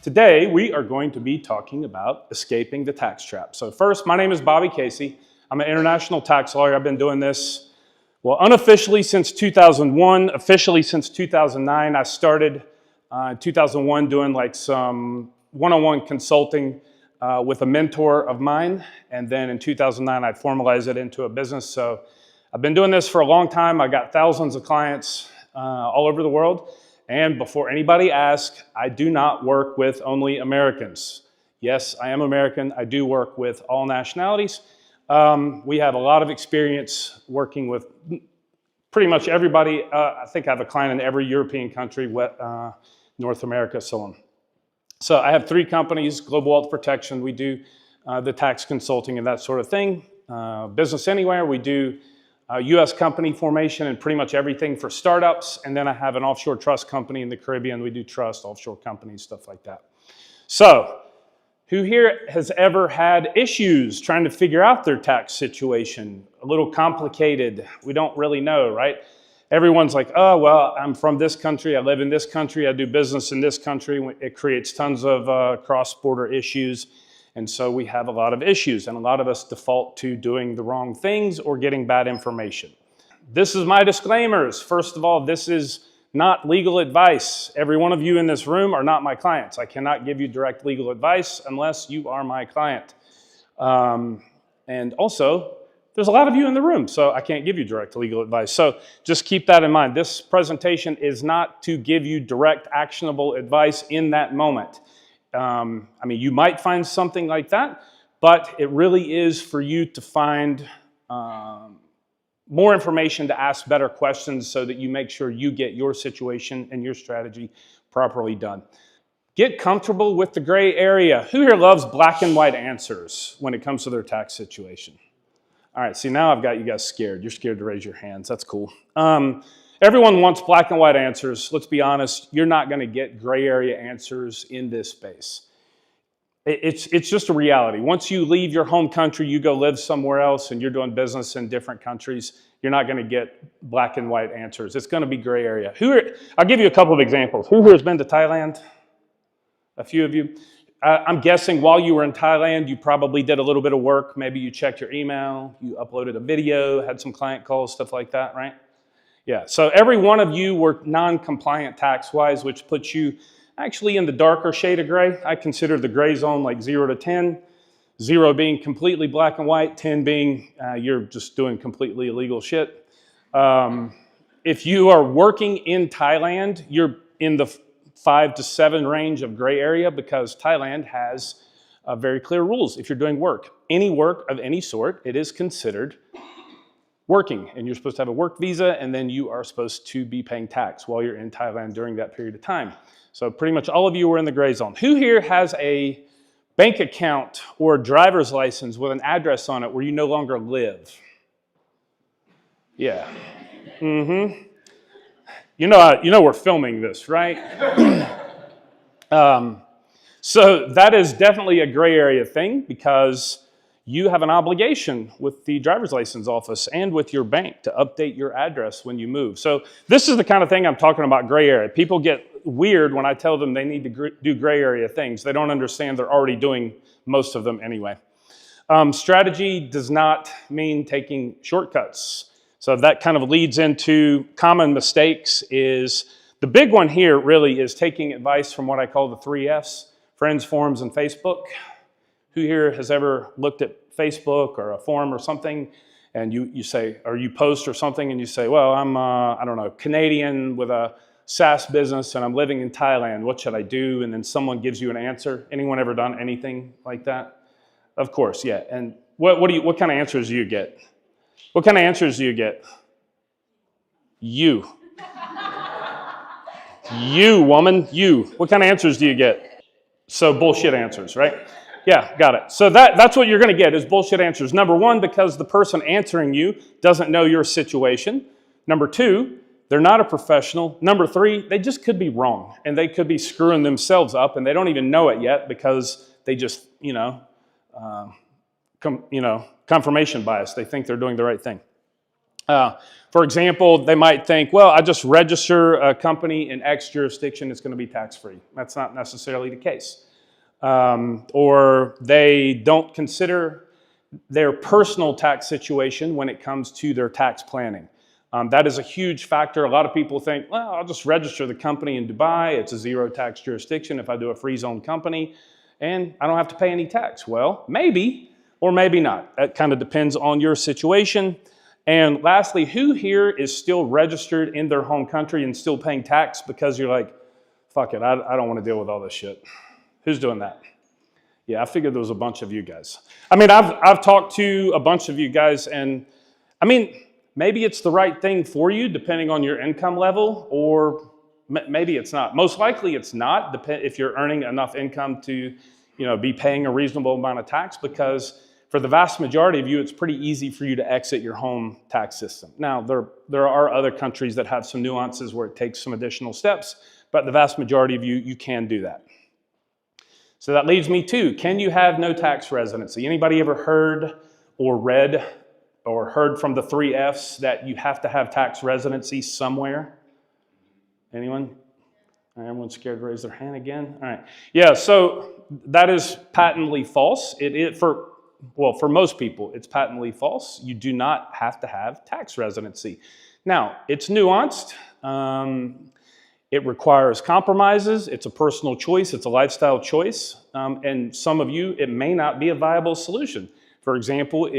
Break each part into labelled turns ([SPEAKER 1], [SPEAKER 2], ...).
[SPEAKER 1] Today, we are going to be talking about escaping the tax trap. So first, my name is Bobby Casey. I'm an international tax lawyer. I've been doing this, well, unofficially since 2001, officially since 2009. I started in 2001 doing like some one-on-one consulting with a mentor of mine. And then in 2009, I formalized it into a business. So I've been doing this for a long time. I got thousands of clients all over the world. And before anybody asks, I do not work with only Americans. Yes, I am American. I do work with all nationalities. We have a lot of experience working with pretty much everybody. I think I have a client in every European country, North America, so on. So I have 3 companies, Global Wealth Protection. We do the tax consulting and that sort of thing. BusinessAnywhere, we do U.S. company formation and pretty much everything for startups. And then I have an offshore trust company in the Caribbean. We do trust, offshore companies, stuff like that. So who here has ever had issues trying to figure out their tax situation? A little complicated. We don't really know, right? Everyone's like, oh, well, I'm from this country. I live in this country. I do business in this country. It creates tons of cross-border issues. And so we have a lot of issues, and a lot of us default to doing the wrong things or getting bad information. This is my disclaimers. First of all, this is not legal advice. Every one of you in this room are not my clients. I cannot give you direct legal advice unless you are my client. And also, there's a lot of you in the room, so I can't give you direct legal advice. So just keep that in mind. This presentation is not to give you direct actionable advice in that moment. I mean, you might find something like that, but it really is for you to find more information, to ask better questions so that you make sure you get your situation and your strategy properly done. Get comfortable with the gray area. Who here loves black and white answers when it comes to their tax situation? All right, see, now I've got you guys scared. You're scared to raise your hands. That's cool. Everyone wants black and white answers. Let's be honest, you're not going to get gray area answers in this space. It's just a reality. Once you leave your home country, you go live somewhere else and you're doing business in different countries, you're not going to get black and white answers. It's going to be gray area. I'll give you a couple of examples. Who here has been to Thailand? A few of you. I'm guessing while you were in Thailand, you probably did a little bit of work. Maybe you checked your email, you uploaded a video, had some client calls, stuff like that, right? Yeah, so every one of you were non-compliant tax-wise, which puts you actually in the darker shade of gray. I consider the gray zone like 0 to 10, 0 being completely black and white, 10 being you're just doing completely illegal shit. If you are working in Thailand, you're in the 5 to 7 range of gray area because Thailand has very clear rules. If you're doing work, any work of any sort, it is considered working, and you're supposed to have a work visa, and then you are supposed to be paying tax while you're in Thailand during that period of time. So pretty much all of you were in the gray zone. Who here has a bank account or a driver's license with an address on it where you no longer live? Yeah. Mm-hmm. You know we're filming this, right? So that is definitely a gray area thing because you have an obligation with the driver's license office and with your bank to update your address when you move. So this is the kind of thing I'm talking about, gray area. People get weird when I tell them they need to do gray area things. They don't understand they're already doing most of them anyway. Strategy does not mean taking shortcuts. So that kind of leads into common mistakes. Is the big one here really is taking advice from what I call the 3 Fs, friends, forums, and Facebook. Who here has ever looked at Facebook or a forum or something and you say, or you post or something and you say, well, I'm, I don't know, Canadian with a SaaS business and I'm living in Thailand. What should I do? And then someone gives you an answer. Anyone ever done anything like that? Of course, yeah. And what kind of answers do you get? What kind of answers do you get? You. You, woman, you. What kind of answers do you get? So bullshit answers, right? Yeah, got it. So that's what you're going to get is bullshit answers. Number 1, because the person answering you doesn't know your situation. Number 2, they're not a professional. Number 3, they just could be wrong and they could be screwing themselves up and they don't even know it yet because they just, confirmation bias. They think they're doing the right thing. For example, they might think, well, I just register a company in X jurisdiction, it's going to be tax-free. That's not necessarily the case. Or they don't consider their personal tax situation when it comes to their tax planning. That is a huge factor. A lot of people think, well, I'll just register the company in Dubai. It's a zero tax jurisdiction if I do a free zone company, and I don't have to pay any tax. Well, maybe, or maybe not. That kind of depends on your situation. And lastly, who here is still registered in their home country and still paying tax because you're like, fuck it, I don't want to deal with all this shit. Who's doing that? Yeah, I figured there was a bunch of you guys. I mean, I've talked to a bunch of you guys, and I mean, maybe it's the right thing for you depending on your income level, or maybe it's not. Most likely it's not, if you're earning enough income to, be paying a reasonable amount of tax, because for the vast majority of you, it's pretty easy for you to exit your home tax system. Now, there are other countries that have some nuances where it takes some additional steps, but the vast majority of you can do that. So that leads me to, can you have no tax residency? Anybody ever heard or read or heard from the 3 Fs that you have to have tax residency somewhere? Anyone? Everyone's scared to raise their hand again? All right. Yeah, so that is patently false. For most people, it's patently false. You do not have to have tax residency. Now, it's nuanced. It requires compromises. It's a personal choice. It's a lifestyle choice. And some of you, it may not be a viable solution. For example,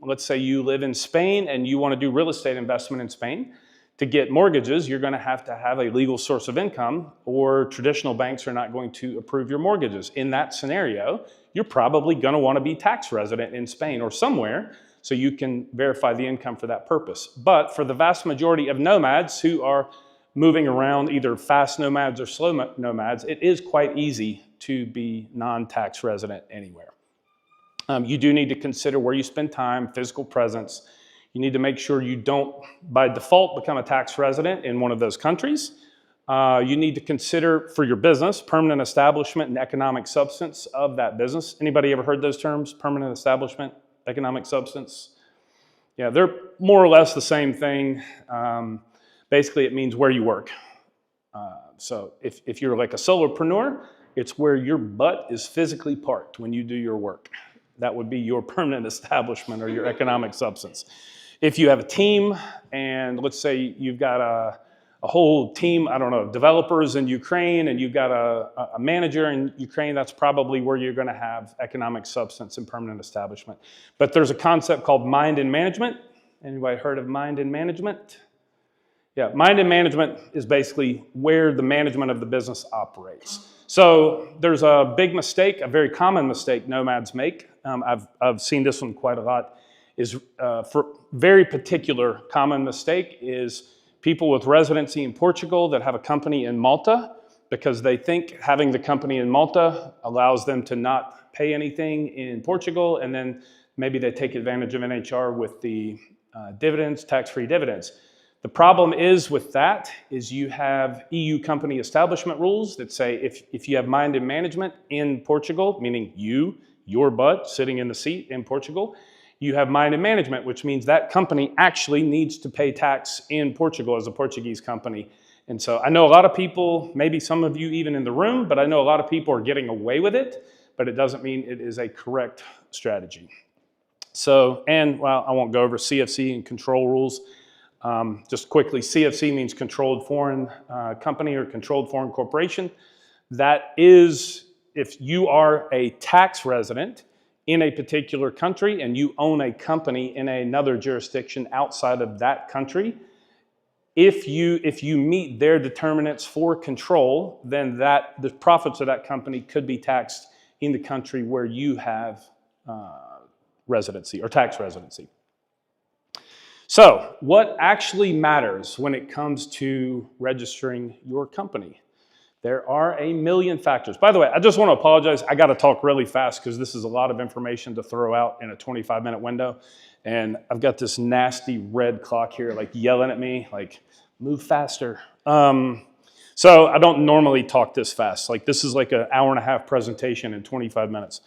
[SPEAKER 1] let's say you live in Spain and you want to do real estate investment in Spain, to get mortgages, you're going to have a legal source of income, or traditional banks are not going to approve your mortgages. In that scenario, you're probably going to want to be tax resident in Spain or somewhere so you can verify the income for that purpose. But for the vast majority of nomads who are moving around, either fast nomads or slow nomads, it is quite easy to be non-tax resident anywhere. You do need to consider where you spend time, physical presence. You need to make sure you don't, by default, become a tax resident in one of those countries. You need to consider for your business, permanent establishment and economic substance of that business. Anybody ever heard those terms? Permanent establishment, economic substance? Yeah, they're more or less the same thing. Basically, it means where you work. So if you're like a solopreneur, it's where your butt is physically parked when you do your work. That would be your permanent establishment or your economic substance. If you have a team, and let's say you've got a whole team, I don't know, developers in Ukraine, and you've got a manager in Ukraine, that's probably where you're going to have economic substance and permanent establishment. But there's a concept called mind and management. Anybody heard of mind and management? Yeah, mind and management is basically where the management of the business operates. So there's a big mistake, a very common mistake nomads make. I've seen this one quite a lot. For very particular common mistake is people with residency in Portugal that have a company in Malta, because they think having the company in Malta allows them to not pay anything in Portugal, and then maybe they take advantage of NHR with the dividends, tax-free dividends. The problem is with that is you have EU company establishment rules that say if you have mind and management in Portugal, meaning your butt sitting in the seat in Portugal, you have mind and management, which means that company actually needs to pay tax in Portugal as a Portuguese company. And so I know a lot of people, maybe some of you even in the room, but I know a lot of people are getting away with it, but it doesn't mean it is a correct strategy. So, I won't go over CFC and control rules. Just quickly, CFC means controlled foreign company or controlled foreign corporation. That is, if you are a tax resident in a particular country and you own a company in another jurisdiction outside of that country, if you meet their determinants for control, then the profits of that company could be taxed in the country where you have residency or tax residency. So what actually matters when it comes to registering your company? There are a million factors. By the way, I just want to apologize. I got to talk really fast because this is a lot of information to throw out in a 25-minute window. And I've got this nasty red clock here, like yelling at me, like, move faster. So I don't normally talk this fast. Like, this is like an hour-and-a-half presentation in 25 minutes.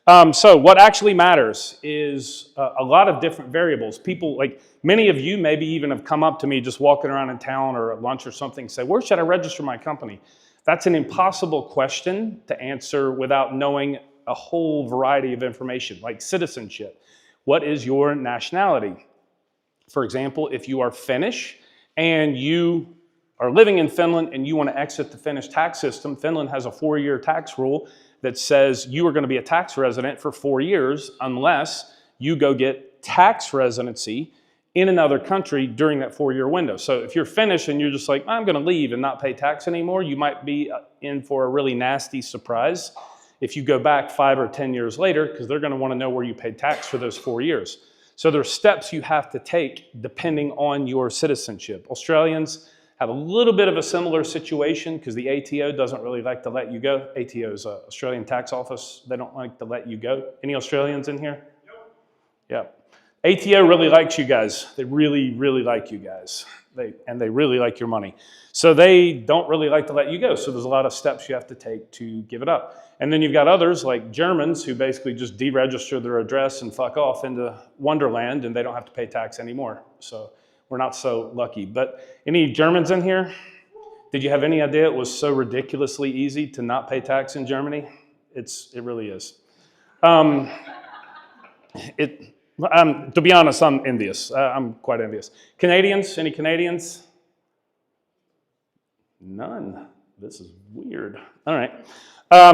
[SPEAKER 1] So what actually matters is a lot of different variables. People, like many of you maybe even have come up to me just walking around in town or at lunch or something, say, where should I register my company? That's an impossible question to answer without knowing a whole variety of information, like citizenship. What is your nationality? For example, if you are Finnish and you are living in Finland and you want to exit the Finnish tax system, Finland has a 4-year tax rule that says you are going to be a tax resident for 4 years unless you go get tax residency in another country during that 4-year window. So if you're Finnish and you're just like, I'm going to leave and not pay tax anymore, you might be in for a really nasty surprise if you go back 5 or 10 years later, because they're going to want to know where you paid tax for those 4 years. So there's steps you have to take depending on your citizenship. Australians have a little bit of a similar situation because the ATO doesn't really like to let you go. ATO is Australian Tax Office. They don't like to let you go. Any Australians in here? Yep. Yeah. ATO really likes you guys. They really, really like you guys. They really like your money. So they don't really like to let you go. So there's a lot of steps you have to take to give it up. And then you've got others like Germans who basically just deregister their address and fuck off into Wonderland and they don't have to pay tax anymore. So we're not so lucky. But any Germans in here? Did you have any idea it was so ridiculously easy to not pay tax in Germany? It really is. To be honest, I'm envious. I'm quite envious. Canadians? Any Canadians? None. This is weird. All right.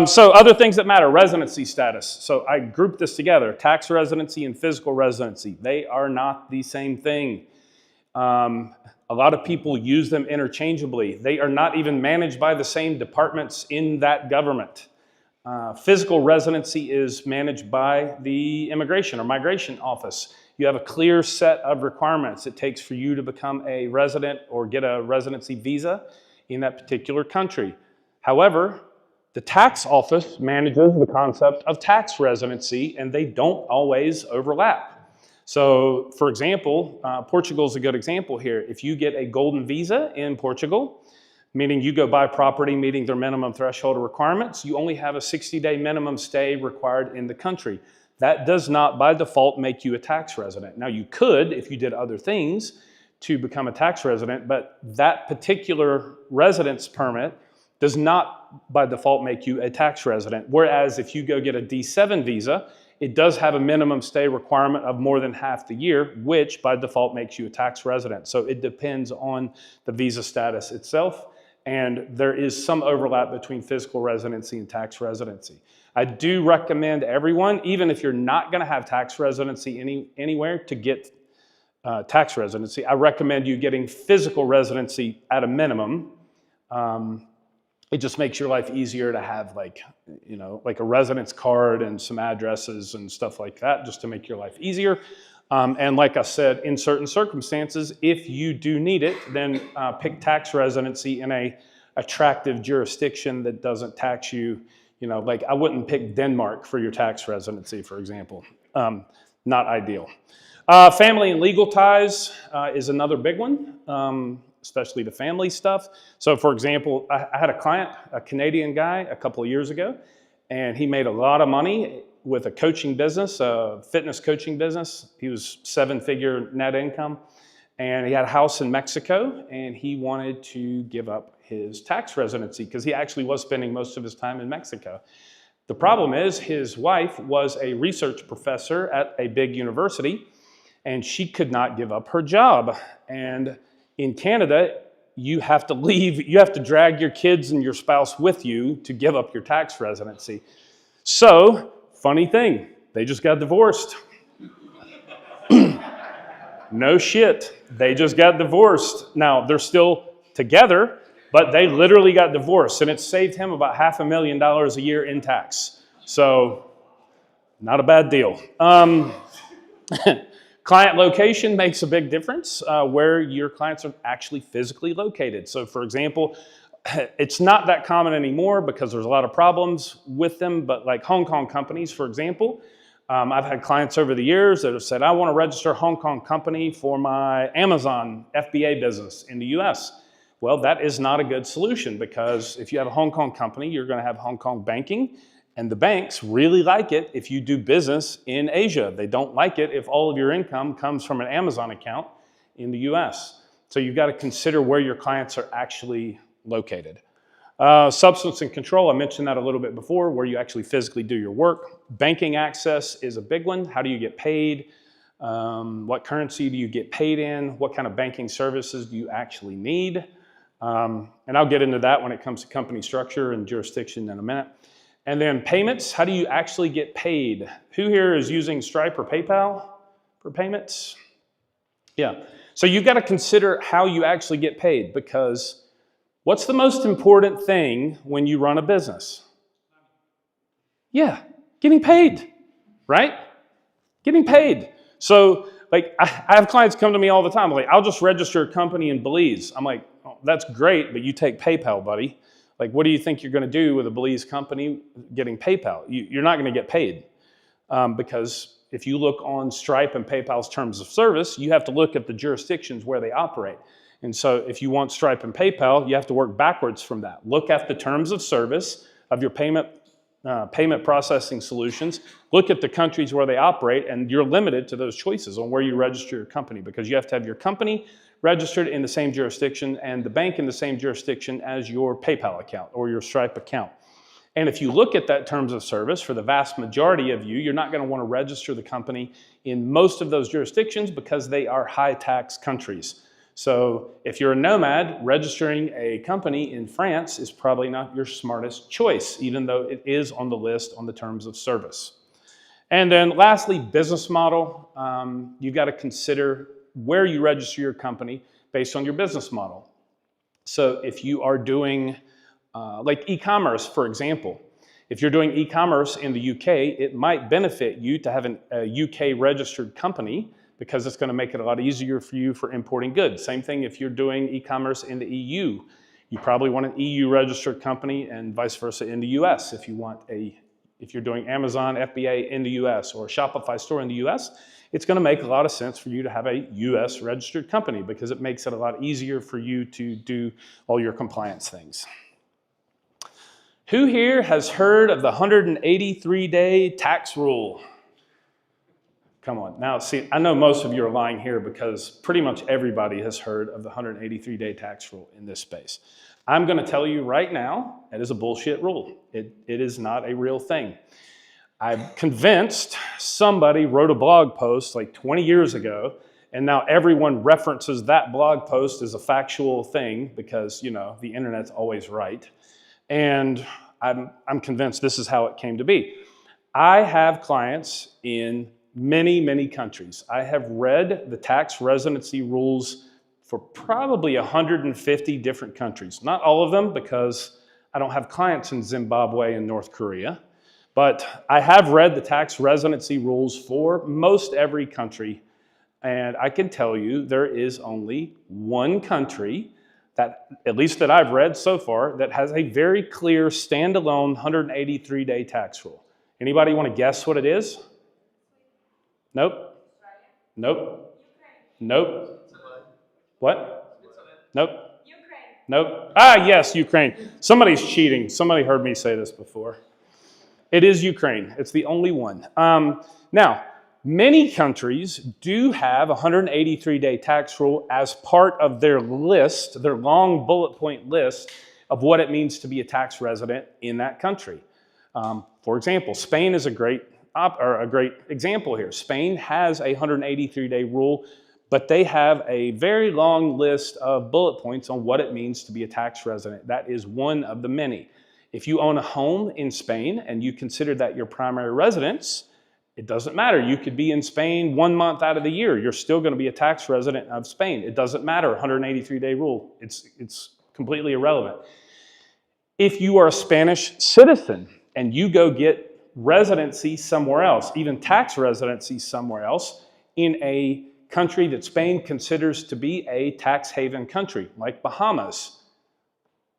[SPEAKER 1] So other things that matter, residency status. So I grouped this together, tax residency and physical residency. They are not the same thing. A lot of people use them interchangeably. They are not even managed by the same departments in that government. Physical residency is managed by the immigration or migration office. You have a clear set of requirements it takes for you to become a resident or get a residency visa in that particular country. However, the tax office manages the concept of tax residency and they don't always overlap. So for example, Portugal is a good example here. If you get a golden visa in Portugal, meaning you go buy property meeting their minimum threshold requirements, you only have a 60-day minimum stay required in the country. That does not by default make you a tax resident. Now you could, if you did other things, to become a tax resident, but that particular residence permit does not by default make you a tax resident. Whereas if you go get a D7 visa, it does have a minimum stay requirement of more than half the year, which by default makes you a tax resident. So it depends on the visa status itself, and there is some overlap between physical residency and tax residency. I do recommend everyone, even if you're not gonna have tax residency anywhere, to get tax residency. I recommend you getting physical residency at a minimum. It just makes your life easier to have like a residence card and some addresses and stuff like that, just to make your life easier. And like I said, in certain circumstances, if you do need it, then pick tax residency in a attractive jurisdiction that doesn't tax you. Like I wouldn't pick Denmark for your tax residency, for example. Not ideal. Family and legal ties is another big one. Especially the family stuff. So for example, I had a client, a Canadian guy, a couple of years ago, and he made a lot of money with a coaching business, a fitness coaching business. He was 7-figure net income, and he had a house in Mexico, and he wanted to give up his tax residency because he actually was spending most of his time in Mexico. The problem is his wife was a research professor at a big university, and she could not give up her job. And in Canada, you have to leave, you have to drag your kids and your spouse with you to give up your tax residency. So, funny thing, they just got divorced. No shit, they just got divorced. Now, they're still together, but they literally got divorced, and it saved him about $500,000 a year in tax. So, not a bad deal. Client location makes a big difference where your clients are actually physically located. So for example, it's not that common anymore because there's a lot of problems with them, but like Hong Kong companies, for example, I've had clients over the years that have said, I want to register a Hong Kong company for my Amazon FBA business in the US. Well, that is not a good solution because if you have a Hong Kong company, you're going to have Hong Kong banking, And the banks really like it if you do business in Asia. They don't like it if all of your income comes from an Amazon account in the US. So you've got to consider where your clients are actually located. Substance and control, I mentioned that a little bit before, where you actually physically do your work. Banking access is a big one. How do you get paid? What currency do you get paid in? What kind of banking services do you actually need? And I'll get into that when it comes to company structure and jurisdiction in a minute. And then payments, how do you actually get paid? Who here is using Stripe or PayPal for payments? Yeah, so you've got to consider how you actually get paid, because what's the most important thing when you run a business? Yeah, getting paid, right? Getting paid. So like I have clients come to me all the time, like, I'll just register a company in Belize. I'm like, oh, that's great, but you take PayPal, buddy. Like, what do you think you're going to do with a Belize company getting PayPal? You're not going to get paid, because if you look on Stripe and PayPal's terms of service, you have to look at the jurisdictions where they operate. And so if you want Stripe and PayPal, you have to work backwards from that. Look at the terms of service of your payment processing solutions. Look at the countries where they operate, and you're limited to those choices on where you register your company, because you have to have your company registered in the same jurisdiction and the bank in the same jurisdiction as your PayPal account or your Stripe account. And if you look at that terms of service, for the vast majority of you, you're not going to want to register the company in most of those jurisdictions because they are high tax countries. So if you're a nomad, registering a company in France is probably not your smartest choice, even though it is on the list on the terms of service. And then lastly, business model. You've got to consider where you register your company based on your business model. So if you are doing like e-commerce, for example, if you're doing e-commerce in the UK, it might benefit you to have a UK registered company, because it's going to make it a lot easier for you for importing goods. Same thing if you're doing e-commerce in the EU. You probably want an EU registered company, and vice versa in the US. If you're doing Amazon FBA in the US or a Shopify store in the US, it's going to make a lot of sense for you to have a US registered company, because it makes it a lot easier for you to do all your compliance things. Who here has heard of the 183-day tax rule? Come on. Now, see, I know most of you are lying here, because pretty much everybody has heard of the 183-day tax rule in this space. I'm going to tell you right now, it is a bullshit rule. It is not a real thing. I'm convinced somebody wrote a blog post like 20 years ago, and now everyone references that blog post as a factual thing, because, you know, the internet's always right. And I'm convinced this is how it came to be. I have clients in many, many countries. I have read the tax residency rules for probably 150 different countries. Not all of them, because I don't have clients in Zimbabwe and North Korea, but I have read the tax residency rules for most every country. And I can tell you there is only one country that, at least that I've read so far, that has a very clear standalone 183-day tax rule. Anybody want to guess what it is? Nope. Nope. Nope. What? Nope. Ukraine. Nope. Ah, yes, Ukraine. Somebody's cheating. Somebody heard me say this before. It is Ukraine. It's the only one. Now, many countries do have a 183-day tax rule as part of their list, their long bullet point list of what it means to be a tax resident in that country. For example, Spain is a great example here. Spain has a 183-day rule, but they have a very long list of bullet points on what it means to be a tax resident. That is one of the many. If you own a home in Spain and you consider that your primary residence, it doesn't matter. You could be in Spain 1 month out of the year. You're still going to be a tax resident of Spain. It doesn't matter. 183-day rule. It's completely irrelevant. If you are a Spanish citizen and you go get residency somewhere else, even tax residency somewhere else, in a country that Spain considers to be a tax haven country, like Bahamas,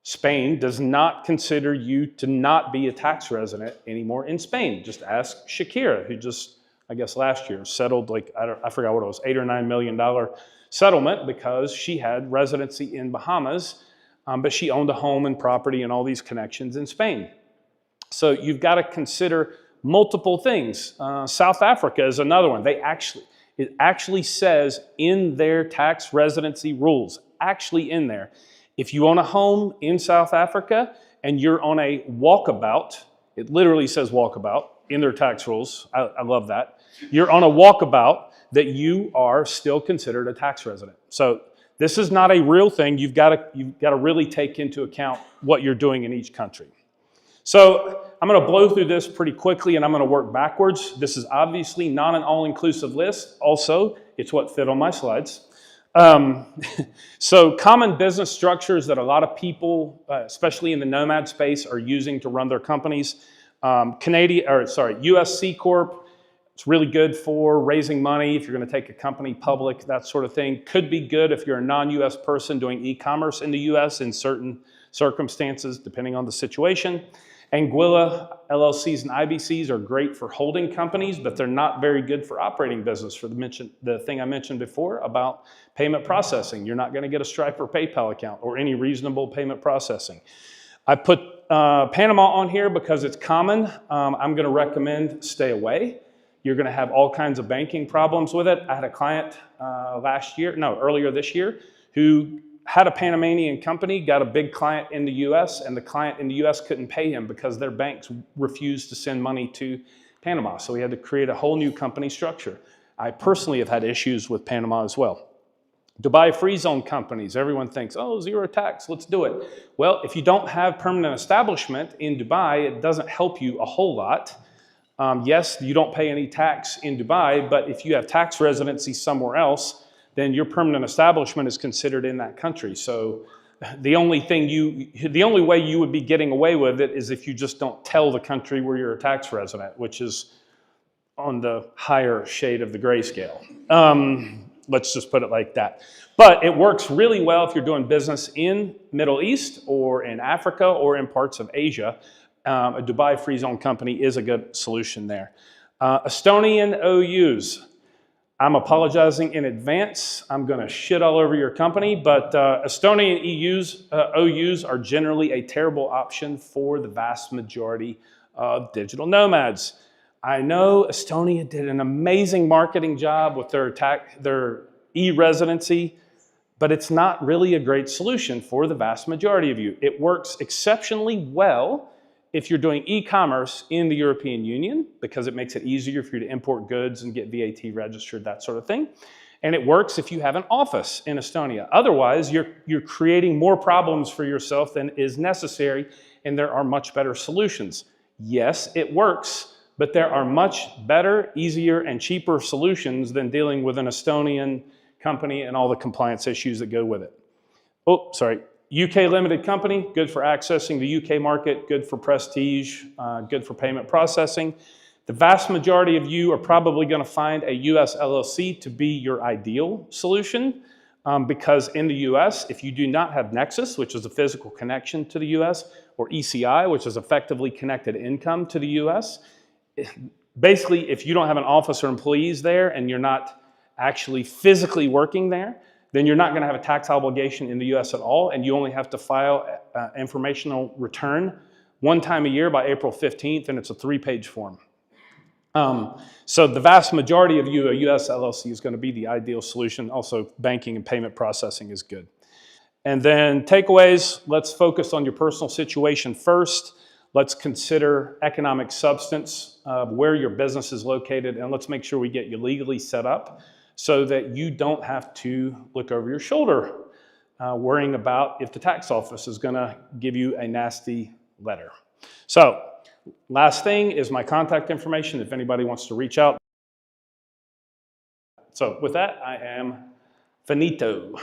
[SPEAKER 1] Spain does not consider you to not be a tax resident anymore in Spain. Just ask Shakira, who just, I guess last year, settled like, I forgot what it was, $8 or $9 million settlement because she had residency in Bahamas, but she owned a home and property and all these connections in Spain. So you've got to consider multiple things. South Africa is another one. It actually says in their tax residency rules, actually in there, if you own a home in South Africa and you're on a walkabout, it literally says walkabout in their tax rules. I love that. You're on a walkabout, that you are still considered a tax resident. So this is not a real thing. You've got to really take into account what you're doing in each country. So I'm going to blow through this pretty quickly and I'm going to work backwards. This is obviously not an all-inclusive list. Also, it's what fit on my slides. So common business structures that a lot of people, especially in the nomad space, are using to run their companies. U.S. C Corp. It's really good for raising money if you're going to take a company public, that sort of thing. Could be good if you're a non-U.S. person doing e-commerce in the U.S. in certain circumstances, depending on the situation. Anguilla, LLCs, and IBCs are great for holding companies, but they're not very good for operating business for the thing I mentioned before about payment processing. You're not going to get a Stripe or PayPal account or any reasonable payment processing. I put Panama on here because it's common. I'm going to recommend stay away. You're going to have all kinds of banking problems with it. I had a client earlier this year, who had a Panamanian company, got a big client in the U.S., and the client in the U.S. couldn't pay him because their banks refused to send money to Panama. So he had to create a whole new company structure. I personally have had issues with Panama as well. Dubai free zone companies, everyone thinks, oh, zero tax, let's do it. Well, if you don't have permanent establishment in Dubai, it doesn't help you a whole lot. Yes, you don't pay any tax in Dubai, but if you have tax residency somewhere else, then your permanent establishment is considered in that country. So the only way you would be getting away with it is if you just don't tell the country where you're a tax resident, which is on the higher shade of the grayscale. Let's just put it like that. But it works really well if you're doing business in Middle East or in Africa or in parts of Asia. A Dubai free zone company is a good solution there. Estonian OUs. I'm apologizing in advance. I'm going to shit all over your company, but Estonian OUs are generally a terrible option for the vast majority of digital nomads. I know Estonia did an amazing marketing job with their e-residency, but it's not really a great solution for the vast majority of you. It works exceptionally well if you're doing e-commerce in the European Union, because it makes it easier for you to import goods and get VAT registered, that sort of thing. And it works if you have an office in Estonia. Otherwise, you're creating more problems for yourself than is necessary, and there are much better solutions. Yes, it works, but there are much better, easier, and cheaper solutions than dealing with an Estonian company and all the compliance issues that go with it. Oh, sorry. UK limited company, good for accessing the UK market, good for prestige, good for payment processing. The vast majority of you are probably going to find a US LLC to be your ideal solution, because in the US, if you do not have Nexus, which is a physical connection to the US, or ECI, which is effectively connected income to the US, basically, if you don't have an office or employees there and you're not actually physically working there, then you're not going to have a tax obligation in the US at all, and you only have to file an informational return one time a year by April 15th, and it's a 3-page form. So the vast majority of you, a US LLC is going to be the ideal solution. Also, banking and payment processing is good. And then takeaways, let's focus on your personal situation first. Let's consider economic substance of where your business is located, and let's make sure we get you legally set up so that you don't have to look over your shoulder worrying about if the tax office is going to give you a nasty letter. So last thing is my contact information if anybody wants to reach out. So with that, I am finito.